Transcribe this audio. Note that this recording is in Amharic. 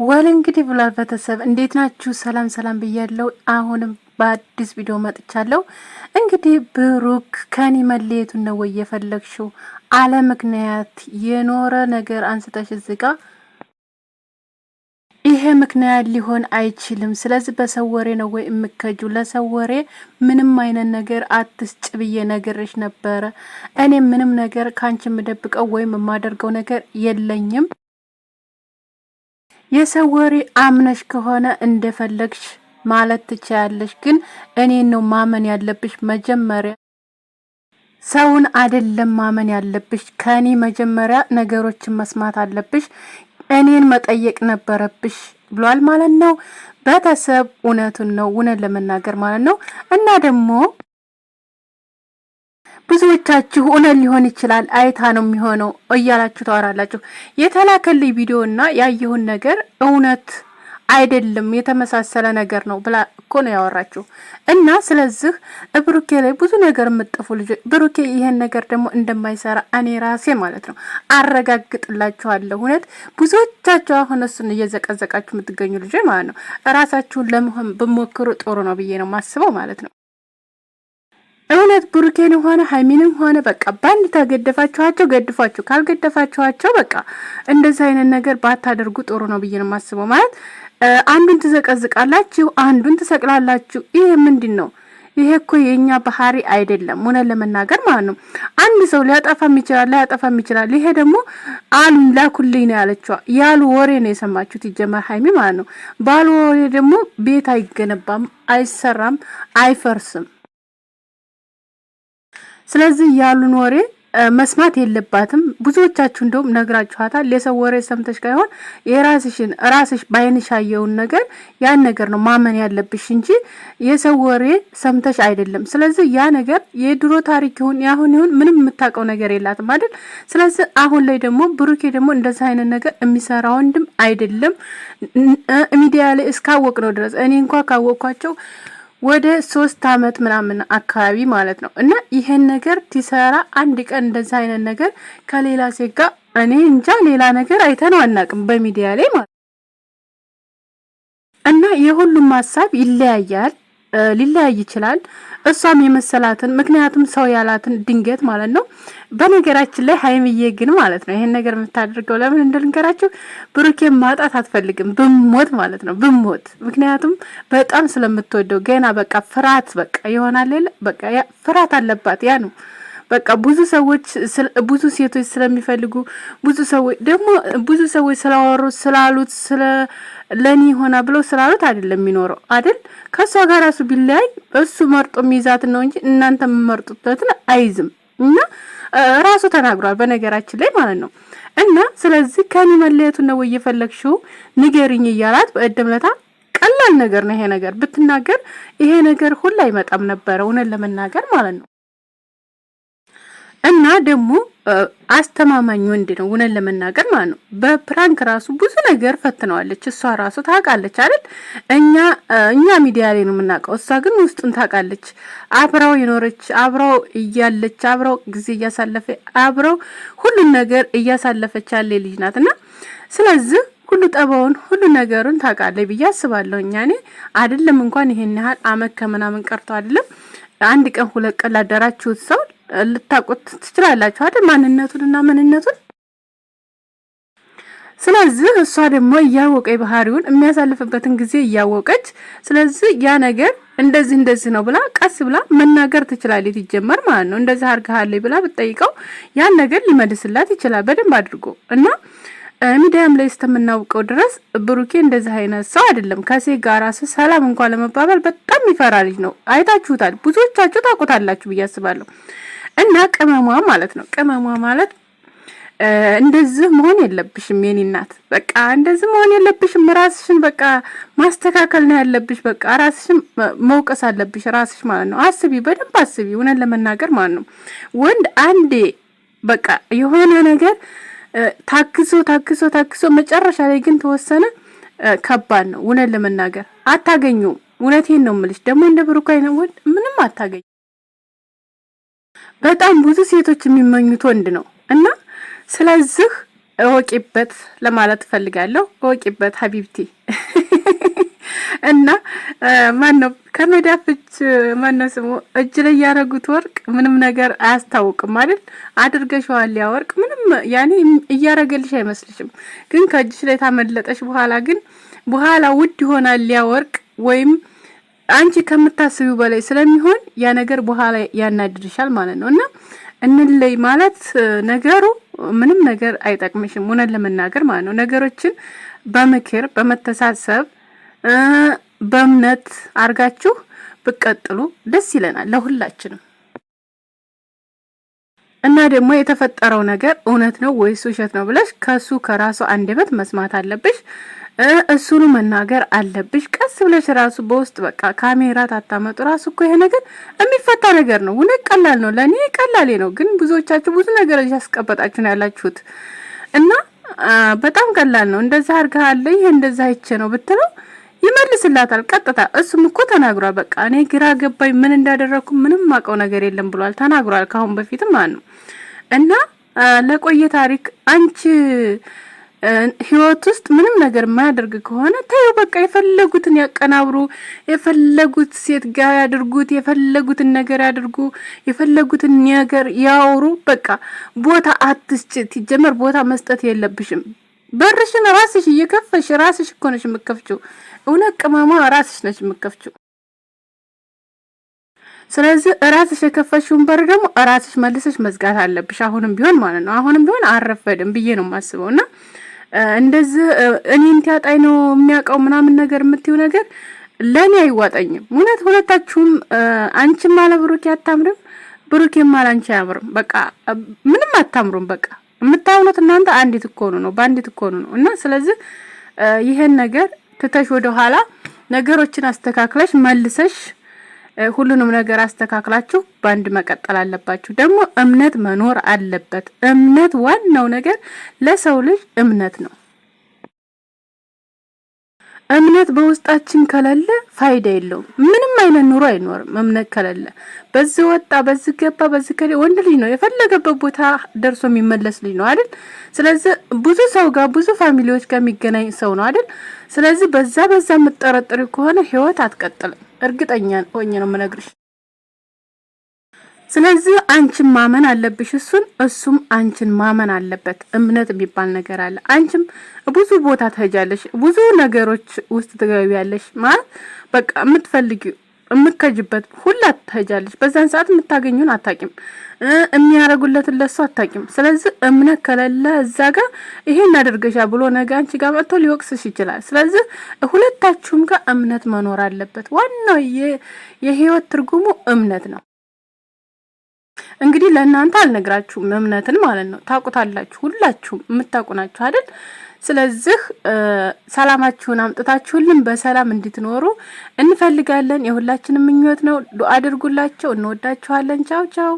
ወል እንግዲህ ብሏል ቤተሰብ እንዴት ናችሁ? ሰላም ሰላም ብያለሁ። አሁንም በአዲስ ቪዲዮ መጥቻለሁ። እንግዲህ ብሩክ ከኔ መለየቱን ነው ወይ የፈለግሽው? አለ ምክንያት የኖረ ነገር አንስተሽ እዚህ ጋር ይሄ ምክንያት ሊሆን አይችልም። ስለዚህ በሰው ወሬ ነው ወይ እምከጁ? ለሰው ወሬ ምንም አይነት ነገር አትስጭ ብዬ ነገርሽ ነበረ። እኔ ምንም ነገር ካንቺ የምደብቀው ወይም የማደርገው ነገር የለኝም። የሰው ወሬ አምነሽ ከሆነ እንደፈለግሽ ማለት ትችያለሽ፣ ግን እኔን ነው ማመን ያለብሽ። መጀመሪያ ሰውን አይደለም ማመን ያለብሽ፣ ከኔ መጀመሪያ ነገሮችን መስማት አለብሽ። እኔን መጠየቅ ነበረብሽ ብሏል ማለት ነው። ቤተሰብ እውነቱን ነው፣ እውነት ለመናገር ማለት ነው። እና ደግሞ ብዙዎቻችሁ እውነት ሊሆን ይችላል አይታ ነው የሚሆነው እያላችሁ ታወራላችሁ። የተላከልኝ ቪዲዮና ያየሁን ነገር እውነት አይደለም የተመሳሰለ ነገር ነው ብላ እኮ ነው ያወራችሁ። እና ስለዚህ ብሩኬ ላይ ብዙ ነገር የምጥፉ ልጅ ብሩኬ ይሄን ነገር ደግሞ እንደማይሰራ እኔ ራሴ ማለት ነው አረጋግጥላችኋለሁ። እውነት ብዙዎቻችሁ አሁን እሱን እየዘቀዘቃችሁ የምትገኙ ልጅ ማለት ነው ራሳችሁን ለመሆን ብሞክሩ ጥሩ ነው ብዬ ነው ማስበው ማለት ነው። እውነት ብሩኬን ሆነ ሃይሚንም ሆነ በቃ ባንድ ተገደፋችኋቸው ገድፏችሁ፣ ካልገደፋችኋቸው በቃ እንደዚህ አይነት ነገር ባታደርጉ ጥሩ ነው ብዬ ነው የማስበው። ማለት አንዱን ትዘቀዝቃላችሁ፣ አንዱን ትሰቅላላችሁ። ይሄ ምንድን ነው? ይሄ እኮ የኛ ባህሪ አይደለም፣ እውነት ለመናገር ማለት ነው። አንድ ሰው ሊያጠፋም ይችላል ላያጠፋም ይችላል። ይሄ ደግሞ አሉ ላኩልኝ ነው ያለችው። ያሉ ወሬ ነው የሰማችሁት ይጀመር ሃይሚ ማለት ነው። ባሉ ወሬ ደግሞ ቤት አይገነባም፣ አይሰራም፣ አይፈርስም። ስለዚህ ያሉን ወሬ መስማት የለባትም። ብዙዎቻችሁ እንደውም ነግራችኋታል። የሰው ወሬ ሰምተሽ ካይሆን ራስሽ ባይንሽ ያየውን ነገር ያን ነገር ነው ማመን ያለብሽ እንጂ የሰው ወሬ ሰምተሽ አይደለም። ስለዚህ ያ ነገር የድሮ ታሪክ ይሁን ያሁን ይሁን ምንም የምታውቀው ነገር የላትም አይደል? ስለዚህ አሁን ላይ ደግሞ ብሩኬ ደግሞ እንደዚህ አይነት ነገር የሚሰራ ወንድም አይደለም። ሚዲያ ላይ እስካወቅ ነው ድረስ እኔ እንኳን ካወቅኳቸው ወደ 3 አመት ምናምን አካባቢ ማለት ነው። እና ይሄን ነገር ትሰራ አንድ ቀን እንደዛ አይነት ነገር ከሌላ ሴት ጋር እኔ እንጃ ሌላ ነገር አይተነው አናውቅም በሚዲያ ላይ ማለት እና የሁሉም ሐሳብ ይለያያል፣ ሊለያይ ይችላል። እሷም የመሰላትን ምክንያቱም ሰው ያላትን ድንገት ማለት ነው። በነገራችን ላይ ሃይሚዬ ግን ማለት ነው ይሄን ነገር የምታደርገው ለምን እንደልንገራችሁ፣ ብሩኬን ማጣት አትፈልግም ብሞት ማለት ነው ብሞት። ምክንያቱም በጣም ስለምትወደው ገና በቃ ፍርሃት በቃ ይሆናል አይደል? በቃ ፍርሃት አለባት። ያ ነው በቃ ብዙ ሴቶች ስለሚፈልጉ ብዙ ሰዎች ስላወሩት ስላሉት ለኔ ሆና ብለው ስላሉት አይደለም የሚኖረው አይደል? ከሷ ጋር ራሱ ቢለያይ እሱ መርጦ ሚዛት ነው እንጂ እናንተ የምመርጡበትን አይዝም። እና ራሱ ተናግሯል በነገራችን ላይ ማለት ነው። እና ስለዚህ ከኔ መለየቱ ነው ወይ የፈለግሽው ንገሪኝ እያላት በእድምለታ ቀላል ነገር ነው ይሄ ነገር ብትናገር ይሄ ነገር ሁሉ አይመጣም ነበር እውነት ለመናገር ማለት ነው። እና ደግሞ አስተማማኝ ወንድ ነው እውነት ለመናገር ማለት ነው። በፕራንክ ራሱ ብዙ ነገር ፈትነዋለች እሷ ራሱ ታውቃለች አይደል? እኛ ሚዲያ ላይ ነው የምናውቀው፣ እሷ ግን ውስጡን ታውቃለች። አብራው የኖረች አብራው እያለች አብራው ጊዜ እያሳለፈ አብራው ሁሉን ነገር እያሳለፈች ያለ ልጅ ናትና ስለዚህ ሁሉ ጠባውን ሁሉ ነገሩን ታውቃለች ብዬ አስባለሁ። እኔ አይደለም እንኳን ይሄን ያህል አመት ከምናምን ቀርቶ አይደለም አንድ ቀን ሁለት ቀን ላደራችሁት ሰው ልታቆት ትችላላችሁ አይደል? ማንነቱንና ምንነቱን። ስለዚህ እሷ ደግሞ እያወቀች ባህሪውን የሚያሳልፍበትን ጊዜ እያወቀች ስለዚህ ያ ነገር እንደዚህ ነው ብላ ቀስ ብላ መናገር ትችላለች። ይጀመር ማለት ነው እንደዚህ አርጋሃለች ብላ ብትጠይቀው ያን ነገር ሊመልስላት ይችላል በደንብ አድርጎ። እና ሚዲያም ላይ እስከምናውቀው ድረስ ብሩኬ እንደዚህ አይነት ሰው አይደለም። ከሴት ጋር ራሱ ሰላም እንኳን ለመባባል በጣም ይፈራ ልጅ ነው። አይታችሁታል፣ ብዙዎቻችሁ ታውቁታላችሁ ብዬ አስባለሁ። እና ቅመሟ ማለት ነው ቅመሟ ማለት እንደዚህ መሆን የለብሽም የኔ እናት። በቃ እንደዚህ መሆን የለብሽም። ራስሽን በቃ ማስተካከል ነው ያለብሽ። በቃ ራስሽን መውቀስ አለብሽ ራስሽ ማለት ነው። አስቢ፣ በደንብ አስቢ እውነት ለመናገር ማለት ነው። ወንድ አንዴ በቃ የሆነ ነገር ታክሶ መጨረሻ ላይ ግን ተወሰነ ከባድ ነው እውነት ለመናገር አታገኙም። እውነቴን ነው የምልሽ። ደግሞ እንደ ብሩክ አይነት ወንድ ምንም አታገኙ። በጣም ብዙ ሴቶች የሚመኙት ወንድ ነው እና ስለዚህ እወቂበት ለማለት ፈልጋለሁ። እወቂበት ሀቢብቲ እና ማነው ከመዳፍች ማነው ስሙ እጅ ላይ ያረጉት ወርቅ ምንም ነገር አያስታውቅም አይደል? አድርገሽዋል ያ ወርቅ ምንም ያኔ እያረገልሽ አይመስልሽም። ግን ከእጅሽ ላይ ታመለጠሽ በኋላ ግን በኋላ ውድ ይሆናል ያ ወርቅ ወይም አንቺ ከምታስቢው በላይ ስለሚሆን ያ ነገር በኋላ ያናድርሻል ማለት ነው። እና እንለይ ማለት ነገሩ ምንም ነገር አይጠቅምሽም እውነት ለመናገር ማለት ነው። ነገሮችን በምክር በመተሳሰብ በእምነት አርጋችሁ ብቀጥሉ ደስ ይለናል ለሁላችንም። እና ደግሞ የተፈጠረው ነገር እውነት ነው ወይስ ውሸት ነው ብለሽ ከሱ ከራሱ አንደበት መስማት አለብሽ። እሱኑ መናገር አለብሽ። ቀስ ብለሽ ራሱ በውስጥ በቃ ካሜራ ታታመጡ ራሱ እኮ ይሄ ነገር የሚፈታ ነገር ነው። እውነት ቀላል ነው፣ ለኔ ቀላሌ ነው። ግን ብዙዎቻችሁ ብዙ ነገር ያስቀበጣችሁ ነው ያላችሁት እና በጣም ቀላል ነው። እንደዛ አርጋለ ይሄ እንደዛ አይቼ ነው ብትለው ይመልስላታል ቀጥታ። እሱም እኮ ተናግሯል። በቃ እኔ ግራ ገባኝ ምን እንዳደረኩ ምንም ማቀው ነገር የለም ብሏል፣ ተናግሯል ካሁን በፊትም ማለት ነው። እና ለቆየ ታሪክ አንቺ ህይወት ውስጥ ምንም ነገር ማያደርግ ከሆነ ታዩ በቃ የፈለጉትን ያቀናብሩ፣ የፈለጉት ሴት ጋር ያድርጉት፣ የፈለጉትን ነገር ያድርጉ፣ የፈለጉትን ነገር ያወሩ። በቃ ቦታ አትስጭት። ይጀመር ቦታ መስጠት የለብሽም። በርሽን ራስሽ እየከፈሽ ራስሽ እኮ ነሽ የምትከፍቺው። እውነት ቅመማ ራስሽ ነሽ የምትከፍቺው። ስለዚህ ራስሽ የከፈሽውን በር ደግሞ ራስሽ መልሰሽ መዝጋት አለብሽ። አሁንም ቢሆን ማለት ነው። አሁንም ቢሆን አረፈደም ብዬ ነው የማስበውና እንደዚህ እኔን ታጣይ ነው የሚያውቀው ምናምን ነገር የምትይው ነገር ለኔ አይዋጣኝም። እውነት ሁለታችሁም አንቺም አለ ብሩክ ያታምርም ብሩክም አለ አንቺ ያምርም። በቃ ምንም አታምሩም። በቃ የምታውኑት እናንተ አንዲት እኮ ነው በአንዲት እኮ ነው። እና ስለዚህ ይሄን ነገር ትተሽ ወደ ኋላ ነገሮችን አስተካክለሽ መልሰሽ ሁሉንም ነገር አስተካክላችሁ ባንድ መቀጠል አለባችሁ። ደግሞ እምነት መኖር አለበት። እምነት ዋናው ነገር ለሰው ልጅ እምነት ነው። እምነት በውስጣችን ከሌለ ፋይዳ የለውም። ምንም አይነት ኑሮ አይኖርም እምነት ከሌለ። በዚህ ወጣ በዚህ ገባ በዚህ ከሌ ወንድ ልጅ ነው የፈለገበት ቦታ ደርሶ የሚመለስ ልጅ ነው አይደል? ስለዚህ ብዙ ሰው ጋር ብዙ ፋሚሊዎች ጋር የሚገናኝ ሰው ነው አይደል? ስለዚህ በዛ የምትጠረጥሪ ከሆነ ህይወት አትቀጥልም። እርግጠኛ ሆኜ ነው የምነግርሽ። ስለዚህ አንቺም ማመን አለብሽ እሱም አንቺን ማመን አለበት። እምነት የሚባል ነገር አለ። አንቺም ብዙ ቦታ ትሄጃለሽ፣ ብዙ ነገሮች ውስጥ ትገቢያለሽ ማለት በቃ የምትፈልጊው የምትከጅበት ሁላ ትሄጃለሽ። በዛን ሰዓት የምታገኙን አታቂም፣ የሚያረጉለትን ለሱ አታቂም። ስለዚህ እምነት ከሌለ እዛ ጋር ይሄን አድርገሻ ብሎ ነገ አንቺ ጋር መጥቶ ሊወቅስሽ ይችላል። ስለዚህ ሁለታችሁም ጋር እምነት መኖር አለበት። ዋናው የህይወት ትርጉሙ እምነት ነው። እንግዲህ ለእናንተ አልነግራችሁም እምነትን ማለት ነው። ታውቁታላችሁ፣ ሁላችሁም የምታውቁ ናችሁ አይደል? ስለዚህ ሰላማችሁን አምጥታችሁልን በሰላም እንድትኖሩ እንፈልጋለን። የሁላችንም ምኞት ነው። ዱአ አድርጉላቸው። እንወዳችኋለን። ቻው ቻው።